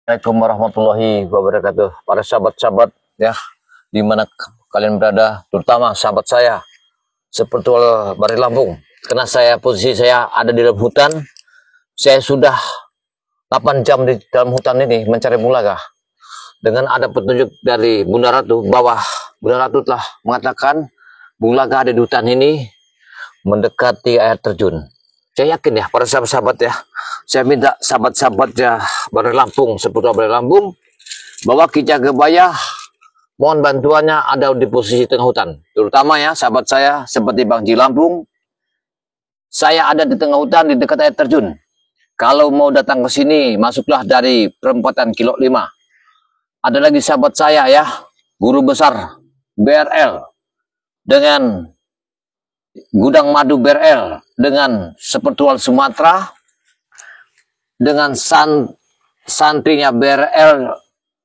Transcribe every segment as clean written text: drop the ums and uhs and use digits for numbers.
Assalamualaikum warahmatullahi wabarakatuh. Para sahabat-sahabat ya, di mana kalian berada, terutama sahabat saya seperti Bari Lampung. Karena posisi saya ada di dalam hutan. Saya sudah 8 jam di dalam hutan ini mencari Bulaga. Dengan ada petunjuk dari Bunda Ratu bahwa Bunda Ratu telah mengatakan Bulaga ada di hutan ini mendekati air terjun. Saya yakin ya para sahabat-sahabat ya, saya minta sahabat-sahabat ya Bari Lampung, seputar Bari Lampung, bahwa Ki Jagabaya mohon bantuannya ada di posisi tengah hutan. Terutama ya sahabat saya seperti Bang Ji Lampung, saya ada di tengah hutan di dekat air terjun. Kalau mau datang ke sini, masuklah dari perempatan Kilo 5. Ada lagi sahabat saya ya, guru besar BRL dengan Gudang Madu BRL, dengan Sepertual Sumatera, dengan santrinya BRL.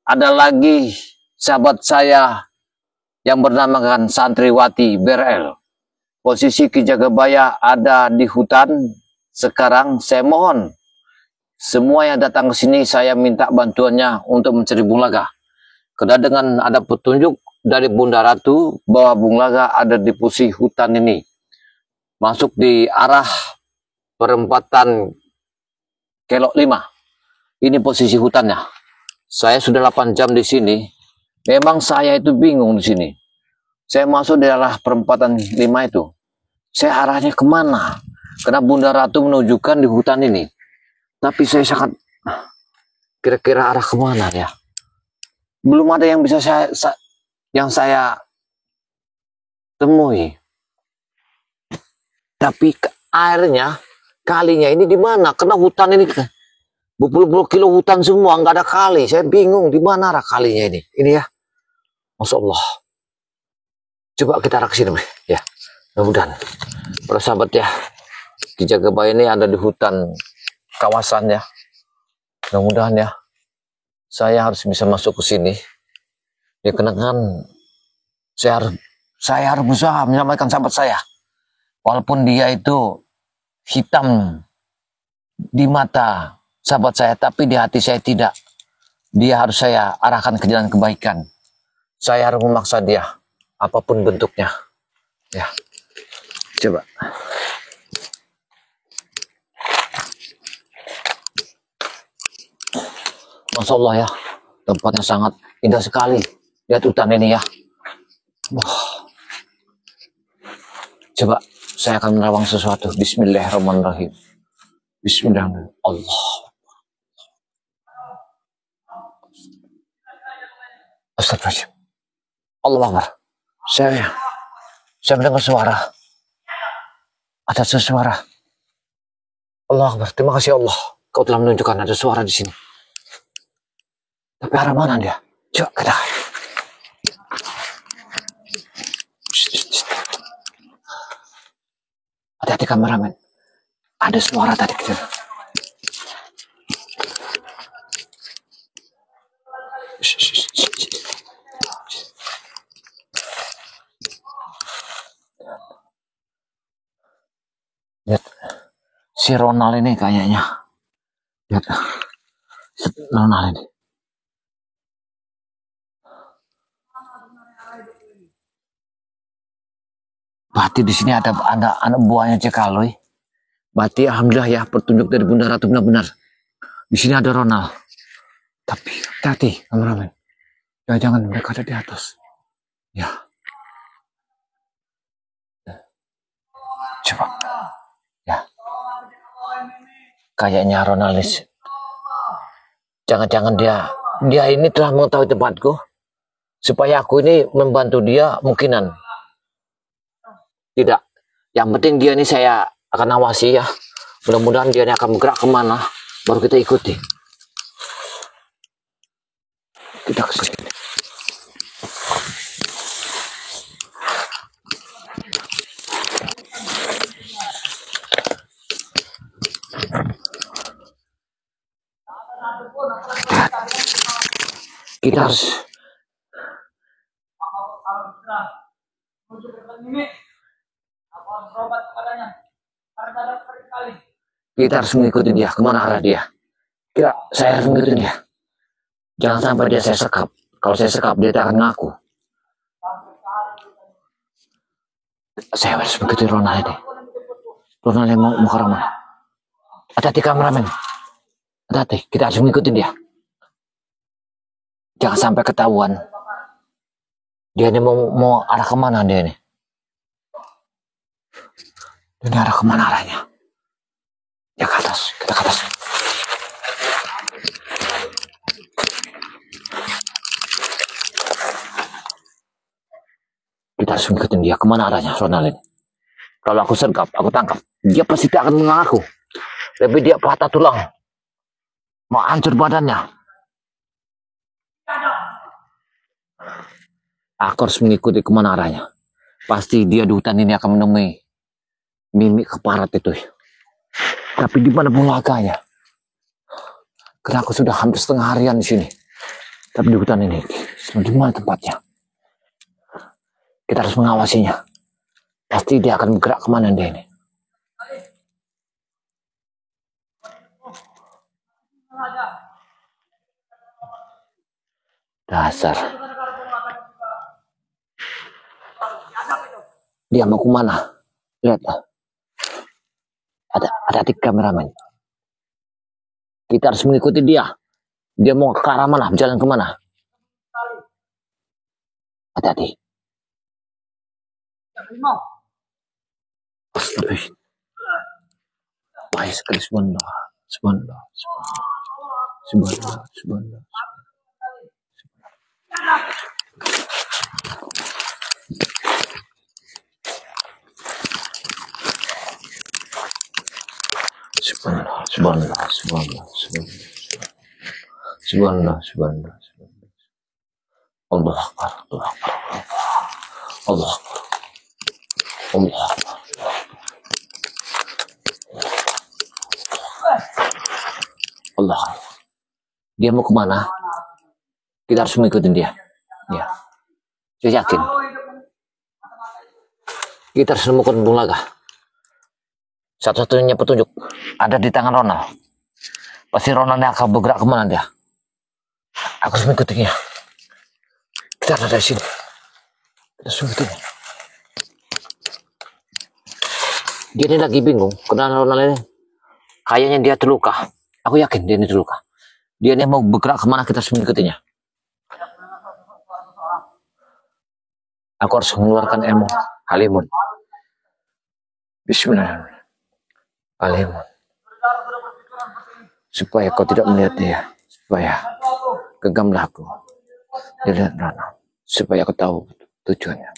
Ada lagi sahabat saya yang bernamakan Santriwati BRL. Posisi Ki Jagabaya ada di hutan. Sekarang saya mohon semua yang datang ke sini, saya minta bantuannya untuk mencari Bulaga. Karena dengan ada petunjuk dari Bunda Ratu bahwa Bulaga ada di posisi hutan ini, masuk di arah perempatan Kilo 5. Ini posisi hutannya. Saya sudah 8 jam di sini. Memang saya itu bingung di sini. Saya masuk di arah perempatan 5 itu. Saya arahnya kemana? Karena Bunda Ratu menunjukkan di hutan ini. Tapi saya sangat kira-kira arah kemana ya? Belum ada yang bisa saya temui. Tapi airnya, kalinya ini di mana? Karena hutan ini berpuluh-puluh kilo hutan semua, nggak ada kali. Saya bingung di mana arah kalinya ini. Ini ya, Masya Allah. Coba kita arah ke sini, ya. Mudah-mudahan, para sahabat ya, Ki Jagabaya ini ada di hutan kawasannya. Mudah-mudahan ya, saya harus bisa masuk ke sini. Ya, karena kan saya harus berusaha menyelamatkan sahabat saya. Walaupun dia itu hitam di mata sahabat saya, tapi di hati saya tidak. Dia harus saya arahkan ke jalan kebaikan. Saya harus memaksa dia, apapun bentuknya. Ya, coba. Masya Allah ya, tempatnya sangat indah sekali. Lihat hutan ini ya. Wah. Coba saya akan menerawang sesuatu. Bismillahirrahmanirrahim. Bismillahirrahmanirrahim. Allah. Astagfirullahaladzim. Allah Akbar. Saya mendengar suara. Ada sesuara. Allah Akbar. Terima kasih Allah. Kau telah menunjukkan ada suara di sini. Tapi arah mana dia? Coba kita. Hati-hati kameramen. Ada suara tadi gitu. Lihat. Si Ronald ini kayaknya. Lihat. Ronald ini. Berarti di sini ada anak buahnya Cekaloy. Berarti alhamdulillah ya, petunjuk dari Bunda Ratu benar-benar. Di sini ada Ronald. Tapi hati-hati kameramen. Jangan mereka ada di atas. Ya. Coba. Ya. Kayaknya Ronald ini. Jangan-jangan dia ini telah mengetahui tempatku. Supaya aku ini membantu dia mungkinan. Tidak. Yang penting dia ini saya akan awasi ya. Mudah-mudahan dia ini akan bergerak kemana. Baru kita ikuti. Kita ke sini. Kita harus kita harus mengikuti dia. Kemana arah dia? Saya harus mengikuti dia. Jangan sampai dia saya sekap. Kalau saya sekap, dia tak akan ngaku. Saya harus mengikuti Ronald ini. Ronald yang mau ke mana? Hati-hati kameramen. Hati-hati, kita harus mengikuti dia. Jangan sampai ketahuan. Dia ini mau arah kemana dia ini? Ini arah kemana arahnya? Ya ke atas, kita ke atas. Kita harus mengikuti dia. Kemana arahnya Ronald ini? Kalau aku sergap, aku tangkap. Dia pasti tak akan mengaku. Lebih dia patah tulang. Mau hancur badannya. Aku harus mengikuti kemana arahnya. Pasti dia di hutan ini akan menemui mimik keparat itu. Tapi di mana Bulaganya? Karena aku sudah hampir setengah harian di sini. Tapi di hutan ini, di mana tempatnya? Kita harus mengawasinya. Pasti dia akan bergerak kemana dia ini. Dasar. Dia mau kemana? Lihat. Ada 3 kameramen. Kita harus mengikuti dia. Dia mau ke arah mana? Jalan kemana? Hati-hati. Baik sekali. Subhanallah. Subhanallah. Subhanallah. Subhanallah. Subhanallah, subhanallah, subhanallah, subhanallah, subhanallah, subhanallah, subhanallah. Allah Akbar, Allah Akbar, Allah Akbar, Allah Akbar. Allah Akbar. Dia mau kemana? Kita harus mengikuti dia. Ya, saya yakin. Kita harus menemukan Bulaga. Satu-satunya petunjuk ada di tangan Ronald. Pasti Ronald yang akan bergerak kemana dia. Aku harus mengikutinya. Kita ada di sini. Kita harus mengikutinya. Dia ini lagi bingung. Karena Ronald ini kayaknya dia terluka. Aku yakin dia ini terluka. Dia ini mau bergerak kemana, kita harus mengikutinya. Aku harus mengeluarkan ilmu Halimun. Bismillahirrahmanirrahim. Halimun. Supaya kau tidak melihat dia. Supaya genggamlah aku. Dilihat Ronald. Supaya aku tahu tujuannya.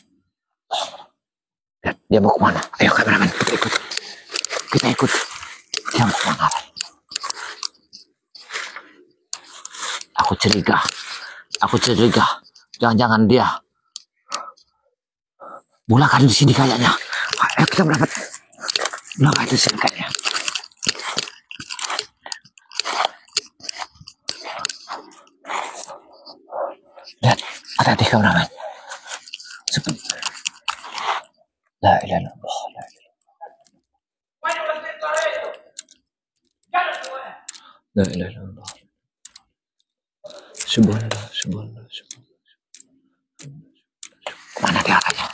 Lihat, dia mau kemana? Ayo kameramen, kita ikut. Kita ikut. Dia mau kemana? Aku curiga. Aku curiga. Jangan-jangan dia Bulaga di sini kayaknya. Ayo kita berangkat. Bulaga di sini kayaknya. Lihat, hati-hati kameramen. La ilaha illallah. La ilaha illallah. Subhanallah, subhanallah, subhanallah. Mana dia arahnya?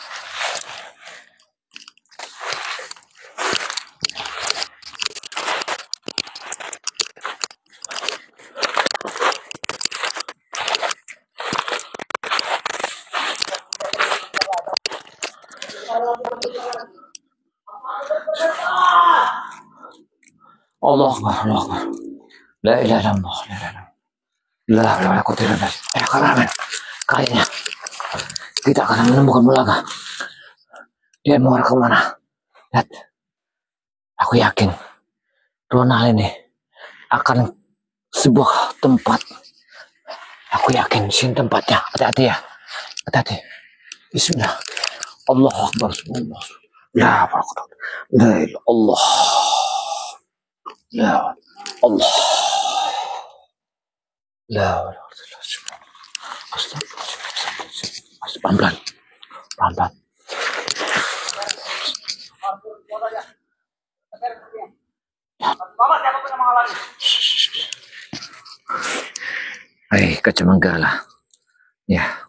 Allah Akbar, Allah Akbar. La ilaha illallah, la ilaha illallah. La haula wala quwwata illa billah. Kameramen, kayaknya kita akan menemukan Bulaga. Dia mau ke mana? Lihat, aku yakin Ronald ini akan sebuah tempat. Aku yakin sini tempatnya. Hati-hati ya, hati-hati. Bismillah. Allah Akbar. Allah. La haula la ilaha Allah. La Allah. La haula wala quwwata illa billah. Astagfirullahaladzim. Pelan-pelan. Pelan-pelan. Kacamanggala. Ya,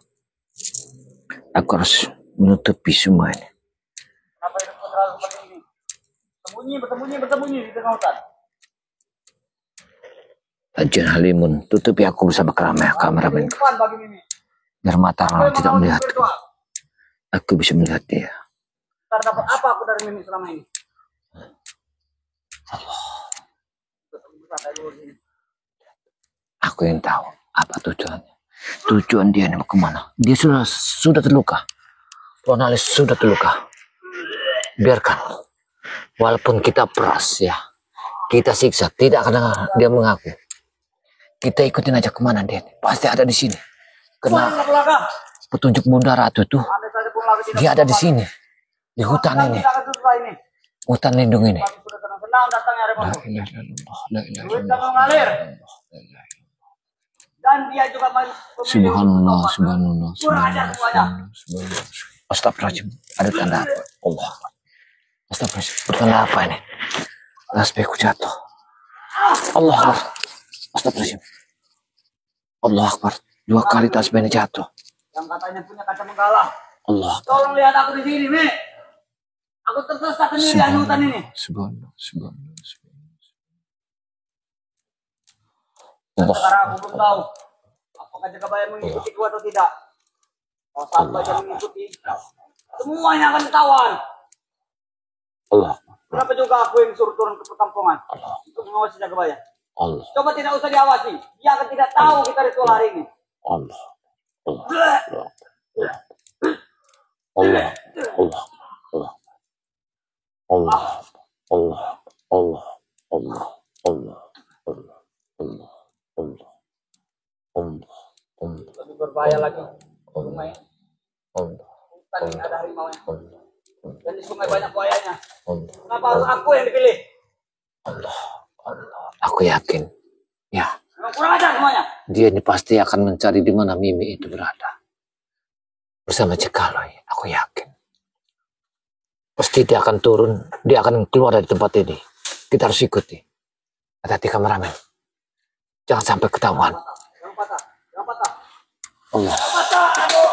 aku harus menutupi semua ini. Kenapa hidupku terlalu seperti ini? Bersembunyi di tengah hutan. Ajian Halimun, tutupi aku bersama kameramen. Biar mata orang tidak melihatku. Aku bisa melihat dia. Ntar dapat apa aku dari Mimi selama ini? Aku yang tahu apa tujuannya. Tujuan dia ini mau kemana? Dia sudah terluka. Ronalis sudah terluka. Biarkan. Walaupun kita peras ya, kita siksa, tidak akan dia mengaku. Kita ikutin aja kemana dia. Pasti ada di sini. Karena petunjuk Bunda Ratu itu, dia ada di sini, di hutan ini, hutan lindung ini. Dan dia juga Subhanallah. Astagfirullahaladzim. Ada tanda Allah. Astagfirullahaladzim. Bertanda apa ini? Lasbeku jatuh. Allah Akbar. Astagfirullahaladzim. Allah Akbar. 2 kali tasbihnya jatuh. Yang katanya punya kacamanggala. Allah. Tolong lihat aku di sini, Mi. Aku tersesat sendiri di hutan ini. Subhanallah. Sekarang aku belum tahu apakah Jagabaya mengikutiku atau tidak. Kalau sampai dia mengikuti, semuanya akan ketahuan. Allah. Kenapa juga aku yang disuruh turun ke perkampungan untuk mengawasi Jagabaya? Allah. Coba tidak usah diawasi, dia akan tidak tahu kita ritual hari ini. Allah. Lebih berbahaya lagi. Sungai. Hutan ini ada harimau nya. Dan di sungai banyak buayanya. Kenapa harus aku yang dipilih? Allah. Aku yakin. Ya. Memang kurang ajar semuanya. Dia ini pasti akan mencari di mana Mimi itu berada. Bersama Cekaloy, aku yakin. Pasti dia akan turun, dia akan keluar dari tempat ini. Kita harus ikuti. Hati-hati kameramen. Jangan sampai ketahuan. Jangan patah. Allah. Aduh.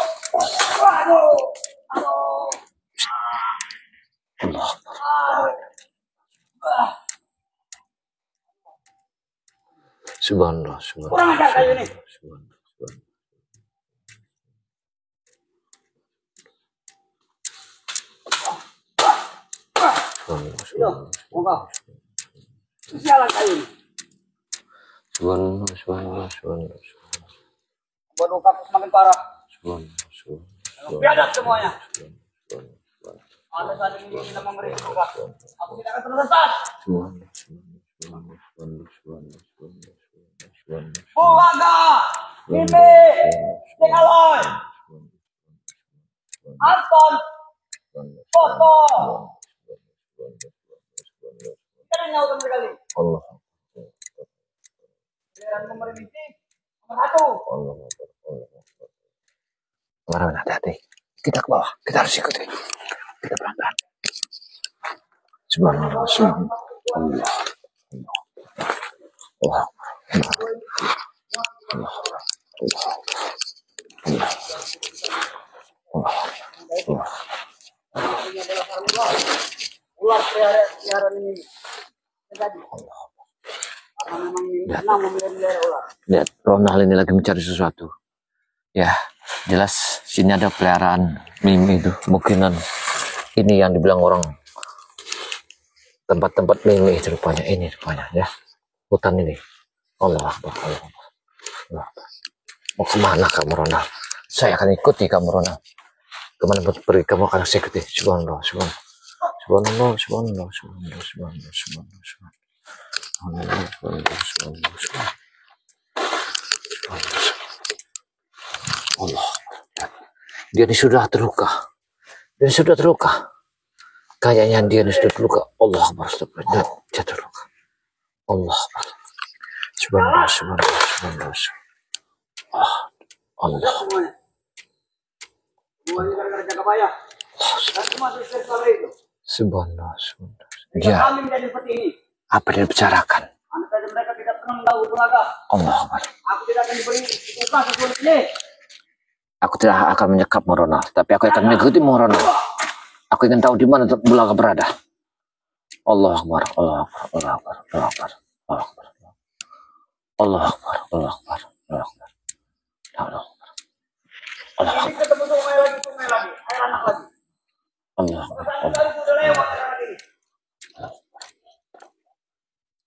Allah. Subhanallah. Kurang ajar kayu ini. Sialan kayu ini. Subhanallah. Buat lukaku semakin parah. Biadab semuanya. Ada saat ini kita memberi luka. Aku tidak akan tersesat. Bulaga, Mimi, Cekaloy, Anton, Toto. Kalian nyawa kembali. Allah. Giliran memberi mimpi, nomor 1. Kameramen hati-hati. Kita ke bawah. Kita harus ikuti. Kita pelan-pelan. Subhanallah. Allah. Ular peliharaan ini. Jadi. Karena memang ini senang memelihara ular. Lihat, Ronald ini lagi mencari sesuatu. Ya, jelas sini ada peliharaan Mimi itu. Mungkinan ini yang dibilang orang tempat-tempat Mimi itu rupanya. Ini rupanya ya. Hutan ini. Allah Akbar. Mau kemana kamu Ronald? Saya akan ikuti kamu Ronald. Kemana pun pergi kamu akan saya ikuti. Subhanallah. Allah. Dia ini sudah terluka. Kayaknya dia ini sudah terluka. Allah Akbar. Dia terluka. Allah Akbar. Subhanallah. Allah. Semuanya gara-gara Jagabaya. Dan semua sesuatu itu. Subhanallah. Jika kami menjadi seperti ini. Apa dia bicarakan? Mereka tidak tahu Bulaga. Allah Akbar. Aku tidak akan diberi tugas sesuatu ini. Aku tidak akan menyekapmu Ronald, tapi aku akan mengikutimu Ronald. Aku ingin tahu di mana Bulaga berada. Allah Akbar, Allah Akbar, Allah Akbar, Allah Akbar, Allah Akbar, Allah Akbar, Allah Akbar, Allah Akbar, Allah Akbar, Allah Akbar. Ini ketemu sungai lagi, air anak lagi. Allah Akbar, Allah Kali sudah lewat air anak ini.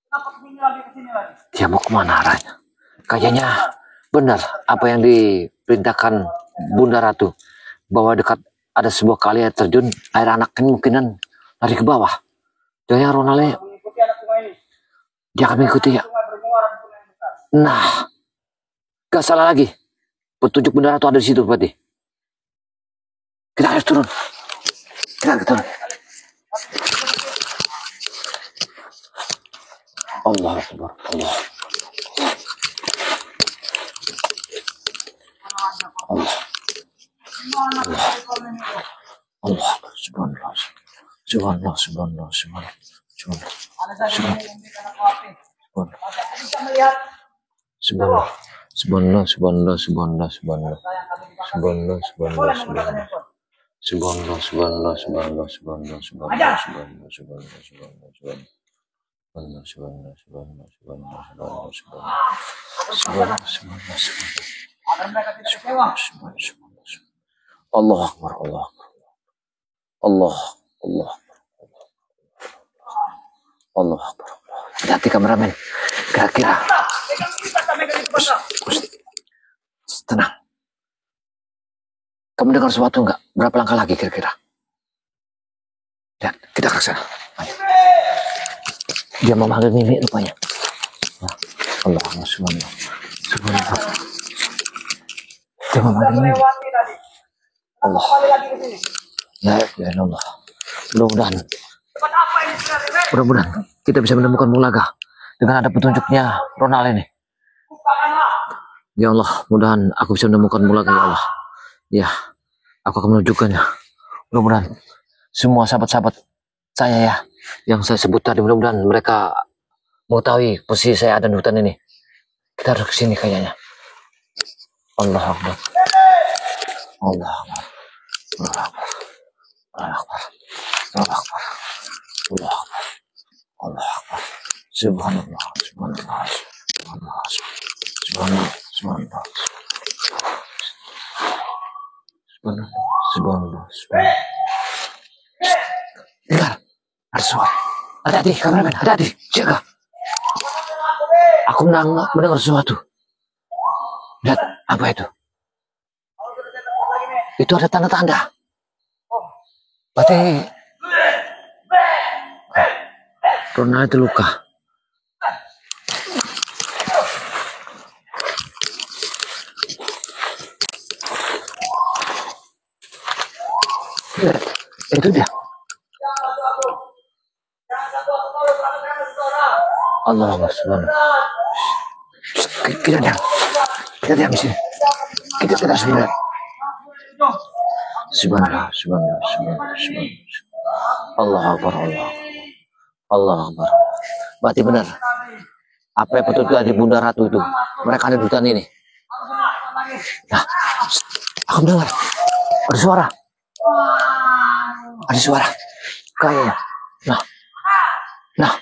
Kenapa kesini lagi? Dia mau kemana arahnya? Kayaknya benar apa yang diperintahkan Bunda Ratu, bahwa dekat ada sebuah kali air terjun, air anak ini mungkinan lari ke bawah. Jangan Ronald Mengikuti anak sungai ini. dia akan mengikuti ya. Sungai bermuara di sungai yang besar. Nah, gak salah lagi. Petunjuk Bunda Ratu ada di situ berarti. Kita harus turun. Kita harus turun. Allah Akbar, Allah. Allah. Allah. Subhanallah. Subhanallah, subhanallah, subhanallah. Subhanallah. Ada saja yang memberikan aku api. Saya bisa melihat Subhanallah. Subhanallah, subhanallah, subhanallah, subhanallah. yang kami dipakai. Subhanallah, subhanallah, Boleh subhanallah. menggunakan handphone. Subhanallah, subhanallah, subhanallah, subhanallah, subhanallah, subhanallah, subhanallah, subhanallah, subhanallah. Subhanallah, subhanallah, subhanallah, subhanallah, subhanallah, subhanallah. Subhanallah, subhanallah, subhanallah. Agar mereka tidak kecewa. Subhanallah, subhanallah, subhanallah. Allah Akbar, Allah Akbar. Allah, Allah, Allah Akbar. Hati-hati kameramen. Kira-kira. Pegang kita, pegang itu bangga. Tenang. Kamu dengar sesuatu enggak? Berapa langkah lagi kira-kira? Lihat, kita ke sana. Ayo. Dia memanggil Mimi rupanya. Allah, subhanallah. Subhanallah. Dia memanggil Mimi. Lewati tadi. Allah. Kembali lagi ke sini. Ya Allah. Mudah-mudahan. Tempat apa ini sebenarnya? Mudah-mudahan kita bisa menemukan Bulaga dengan ada petunjuknya Ronald ini. Bukanlah. Ya Allah, mudahan aku bisa menemukan Bulaga ya Allah. Ya, aku akan menunjukkannya. Mudah-mudahan semua sahabat-sahabat saya ya, yang saya sebut tadi, mudah-mudahan mereka mengetahui posisi saya ada di hutan ini. Kita harus ke sini kayaknya. Allah Akbar. Allah Akbar. Allah Akbar. Allah Akbar. Allah Akbar. Allah Akbar. Allah Akbar. Subhanallah. Subhanallah. Subhanallah. Subhanallah. Subhanallah. Subhanallah. Subhanallah. Subhanallah. Dengar. Ada suara. Hati-hati kameramen. Hati-hati. Jaga. Aku mendengar sesuatu. Lihat. Apa itu? Itu ada tanda-tanda. Berarti Ronald itu luka. Lihat, itu dia. Allah Subhanahu. Kita diam. Kita diam di sini. Kita harus melihat. Subhanallah, subhanallah, subhanallah, subhanallah. Allah Akbar, Allah. Allah Akbar. Berarti benar. Apa yang petunjuk dari Bunda Ratu itu? Mereka ada di hutan ini. Nah, aku dengar. Ada suara. Ada suara. Kayaknya. Nah.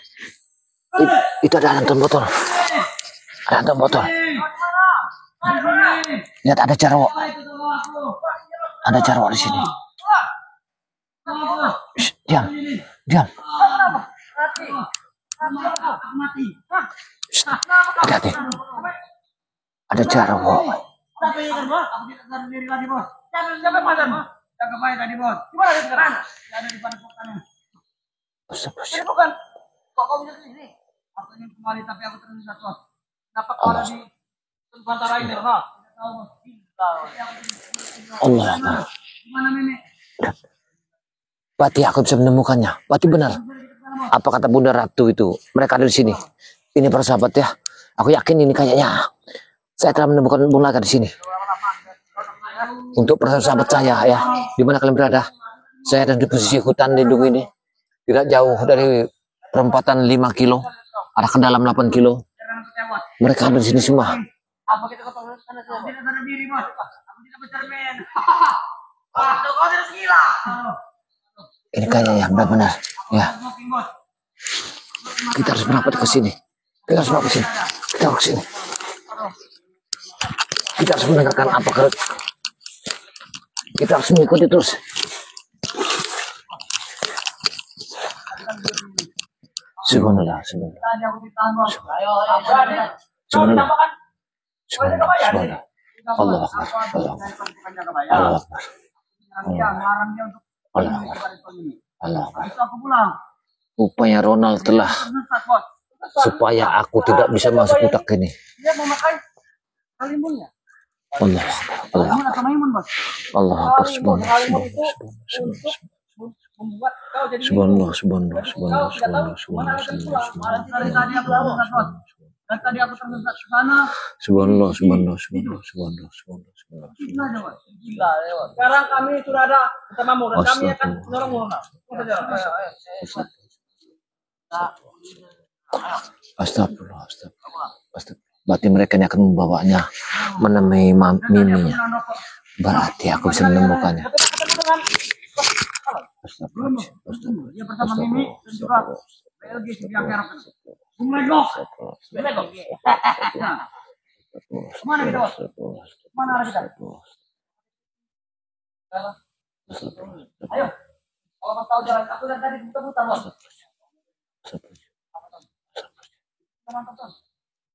Itu ada hantam botol. Ada hantam botol. Lihat ada jarwo. Ada jarwo di sini. Shh, diam. Shh, hati-hati. Ada jarwo. Kembali tapi aku terlihat dapat orang di Nusantara ini Allah. Gimana Mimi? Berarti aku bisa menemukannya. Berarti benar. Apa kata Bunda Ratu itu? Mereka ada di sini. Ini para sahabat ya. Aku yakin ini kayaknya. Saya telah menemukan Bulaga di sini. Untuk para sahabat saya ya. Di mana kalian berada? Saya ada di posisi hutan lindung ini. Tidak jauh dari perempatan 5 kilo. Arah ke dalam 8 kilo. Mereka ada di sini semua. Apa kita ketemu sana saja? Tidak sadar diri, Bos. Aku tidak bercermin. Kau tidak gila. Ini kayaknya ya, benar-benar. Ya. Kita harus merapat ke sini. Kita harus merapat ke sini. Kita harus ke sini. Kita harus mendengarkan apa kerut. Kita harus mengikuti terus. Subhanallah, subhanallah. Subhanallah. Subhanallah. Allah Akbar. Allah Akbar. Allah Akbar. Allah Akbar. Allah Akbar. Upaya Ronald telah supaya aku tidak bisa masuk kotak ini. Dia memakai kalimunnya. Allah Akbar. Allah Akbar. Allah Akbar. Subhanallah. Subhanallah. Subhanallah. Subhanallah. Subhanallah. Subhanallah. Dan tadi aku tersesat ke sana. Subhanallah. Subhanallah. Subhanallah. Subhanallah. Subhanallah. Gila, lewat. Sekarang kami sudah ada bersamamu dan kami akan mendorongmu. Astagfirullah. Astagfirullah. Berarti mereka yang akan membawanya menemui miminya. Berarti aku bisa menemukannya. Dia bersama Mimi dan juga PLG yang kerap. Legok. Kemana kita, Bos? Kemana arah kita? Ayo. Kalau mau tahu jalan, aku lihat tadi putar-putar, Bos.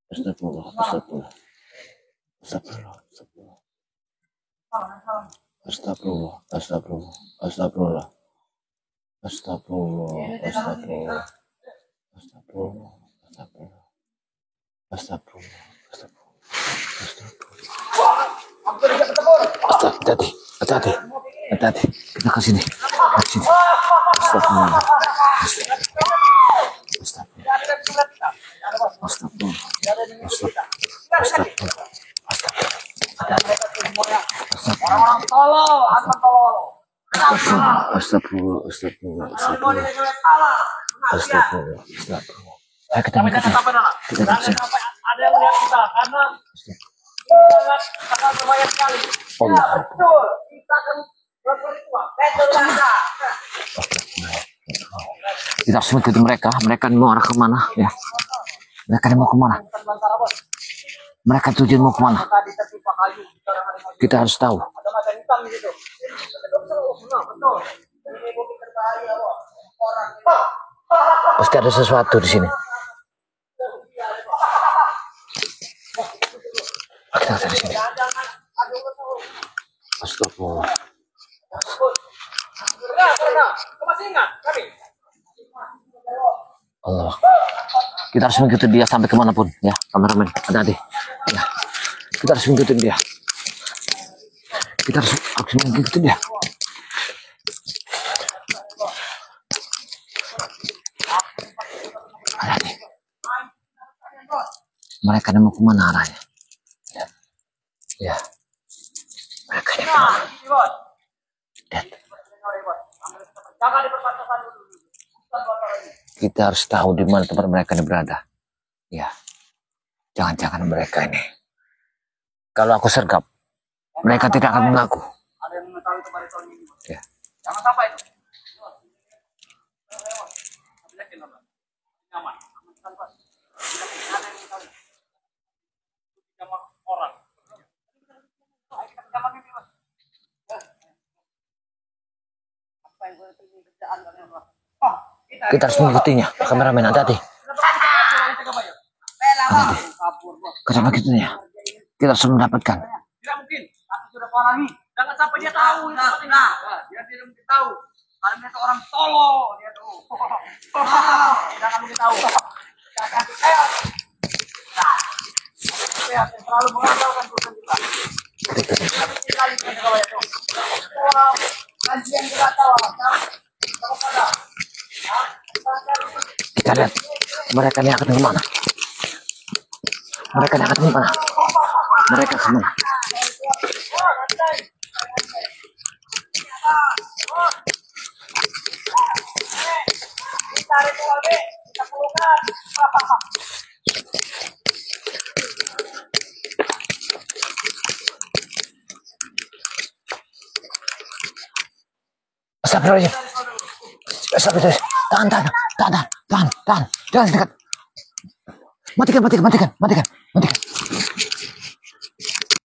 Astagfirullah. Astagfirullah. Astagfirullah. Astagfirullah. Astagfirullah. Astagfirullah. Astagfirullah. Astagfirullah. Astagfirullah. Astagfirullah. Astagfirullah. Hati-hati. Hati-hati. Hati-hati. Kita ke sini. Ke sini. Astagfirullah. Astagfirullah. Astagfirullah. Orang tolol, akan tolol. Astagfirullah. Astagfirullah. Astagfirullah. Astagfirullah. Astagfirullah. Ayo kita Jangan mengikuti. sampai dalam. Kita Jangan bisa. sampai ada yang melihat kita karena ini sangat berbahaya sekali. Allah. Ya, betul. Kita akan berperiksa. Betul rasa. Kita harus mengikuti mereka. Mereka mau arah kemana? Ya. Mereka mau kemana? Mereka tujuan mau kemana? Tadi tertimpa kayu. Kita harus tahu. Ada mata hitam di situ. Betul. Ini bukti berbahaya, Bos. Orang Pasti ada sesuatu di sini. Kita ada di sini. Astagfirullah. Kau masih ingat kami? Allah. Kita harus mengikuti dia sampai kemanapun, ya, kameramen. Hati-hati. Ya. Kita harus mengikuti dia. Kita harus mengikuti dia. Hati-hati. Mereka mau kemana arahnya? Ya. Ya. Mereka kemana? Lihat. Jangan di perbatasan dulu. Kita harus tahu di mana tempat mereka ini berada. Ya. Jangan-jangan mereka ini. Kalau aku sergap, mereka tidak akan mengaku. Ada yang mengetahui kepada tahun ini. Ya. Jangan sampai itu. Nyaman. Ada yang mengetahui. Jamak orang. Kita jamak ini, Bos. Apa yang gue pilih kerjaan kalian, Bos? Kita harus mengikutinya. Kameramen, hati-hati. Kita mengikutinya. Kita harus mendapatkan. Tidak mungkin. Aku sudah perangi. Jangan sampai dia tahu. Dia tidak mungkin tahu. Karena dia itu orang tolol. Dia tuh. Jangan mungkin tahu. Jangan terlalu mengandalkan Tuhan kita. Kita lihat mereka ini akan kemana. Mereka ini akan kemana. Mereka kemana. Astagfirullahaladzim. Astagfirullahaladzim. Tahan. Jangan dekat. Matikan.